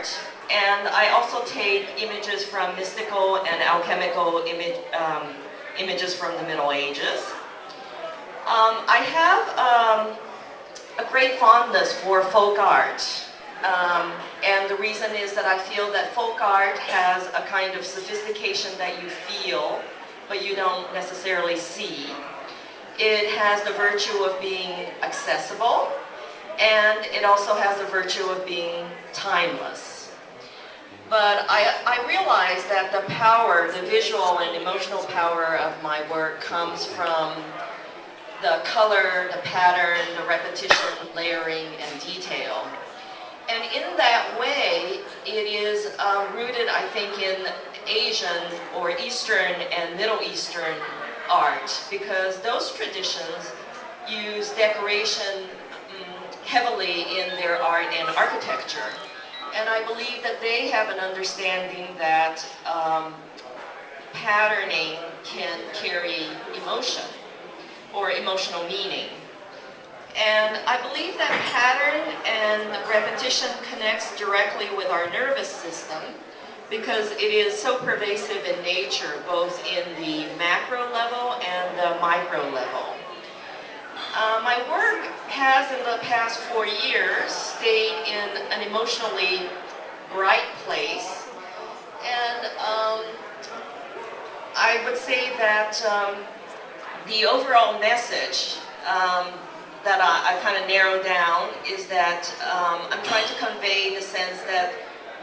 art, and I also take images from mystical and alchemical images from the Middle Ages. I have a great fondness for folk art, and the reason is that I feel that folk art has a kind of sophistication that you feel, but you don't necessarily see. It has the virtue of being accessible, and it also has the virtue of being timeless. But I realize that the power, the visual and emotional power of my work comes from the color, the pattern, the repetition, layering, and detail. And in that way, it is rooted, I think, in Asian or Eastern and Middle Eastern art, because those traditions use decoration heavily in their art and architecture. And I believe that they have an understanding that patterning can carry emotion or emotional meaning. And I believe that pattern and repetition connects directly with our nervous system, because it is so pervasive in nature, both in the macro level and the micro level. My work has, in the past 4 years, stayed in an emotionally bright place, and I would say that the overall message that I kind of narrow down is that I'm trying to convey the sense that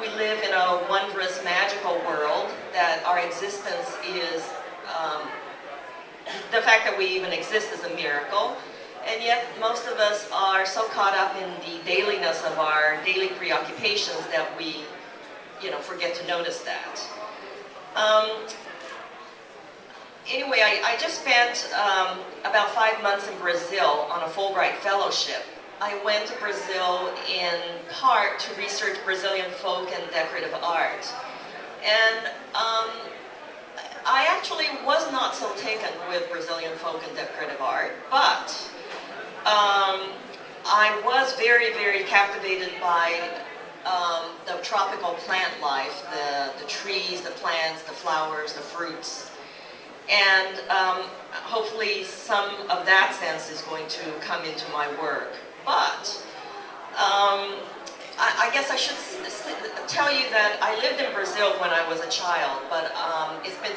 we live in a wondrous, magical world, that our existence is, the fact that we even exist is a miracle, and yet most of us are so caught up in the dailiness of our daily preoccupations that we, forget to notice that. Anyway, I just spent about 5 months in Brazil on a Fulbright fellowship. I went to Brazil in part to research Brazilian folk and decorative art. And I actually was not so taken with Brazilian folk and decorative art, but I was very, very captivated by the tropical plant life, the trees, the plants, the flowers, the fruits. And hopefully some of that sense is going to come into my work. But I guess I should tell you that I lived in Brazil when I was a child, but it's been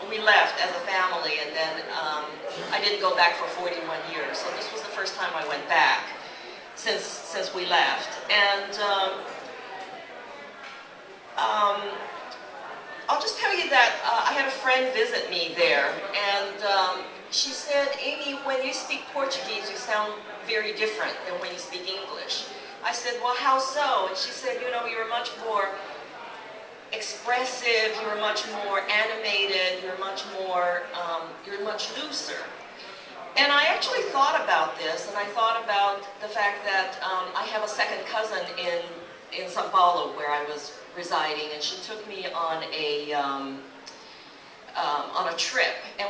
we left as a family, and then I didn't go back for 41 years. So this was the first time I went back since we left. And I'll just tell you that I had a friend visit me there, and she said, "Amy, when you speak Portuguese, you sound very different than when you speak English." I said, "Well, how so?" And she said, "You're much more expressive, you're much more animated, you're much looser." And I actually thought about this, and I thought about the fact that I have a second cousin in São Paulo, where I was residing, and she took me on a trip, and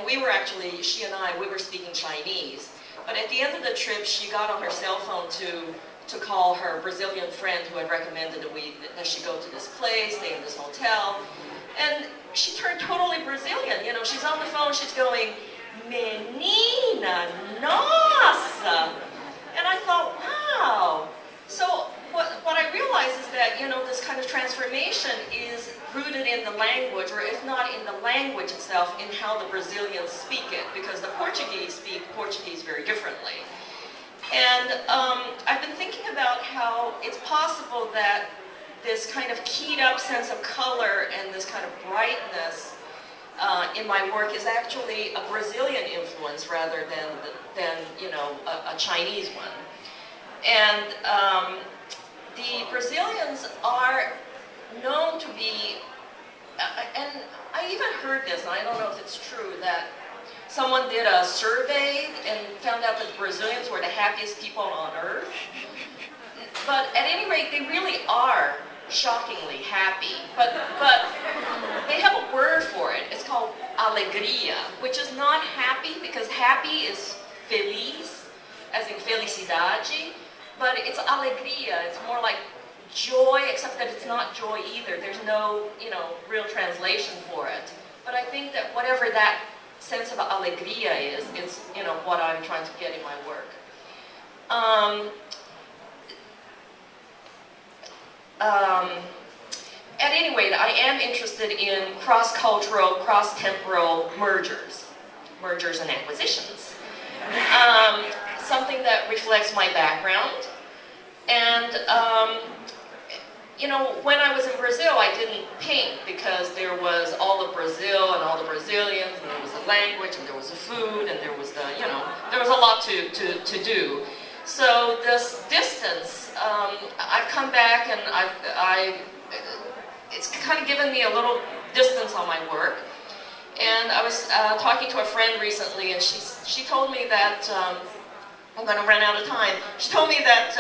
she and I were speaking Chinese, but at the end of the trip she got on her cell phone to call her Brazilian friend who had recommended that she go to this place, stay in this hotel, and she turned totally Brazilian. She's on the phone, she's going, "Menina, nossa!" And I thought, wow. So what I realized is that, this kind of transformation is rooted in the language, or if not in the language itself, in how the Brazilians speak it, because the Portuguese speak Portuguese very differently. And I've been thinking about how it's possible that this kind of keyed up sense of color and this kind of brightness in my work is actually a Brazilian influence rather than a Chinese one. And the Brazilians are known to be, and I even heard this, and I don't know if it's true, that someone did a survey and found out that the Brazilians were the happiest people on earth. But at any rate, they really are shockingly happy. But they have a word for it. It's called alegria, which is not happy, because happy is feliz, as in felicidade, but it's alegria. It's more like joy, except that it's not joy either. There's no, you know, real translation for it. But I think that whatever that sense of alegria is, it's, you know, what I'm trying to get in my work. At any rate, I am interested in cross-cultural, cross-temporal mergers and acquisitions. Something that reflects my background. And, you know, when I was in Brazil, I didn't paint because there was all of Brazil and all the Brazilians, and there was the language, and there was the food, and there was the, you know, there was a lot to do. So this distance, I've come back and it's kind of given me a little distance on my work. And I was talking to a friend recently, and she told me that, I'm going to run out of time. She told me that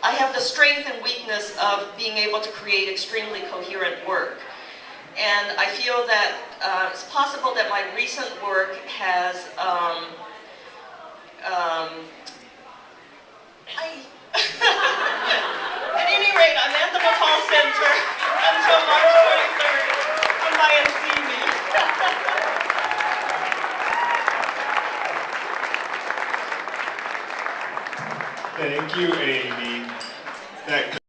I have the strength and weakness of being able to create extremely coherent work. And I feel that it's possible that my recent work has, at any rate, I'm at the McCall Center until March 23rd. Come by and see me. Thank you, Amy. That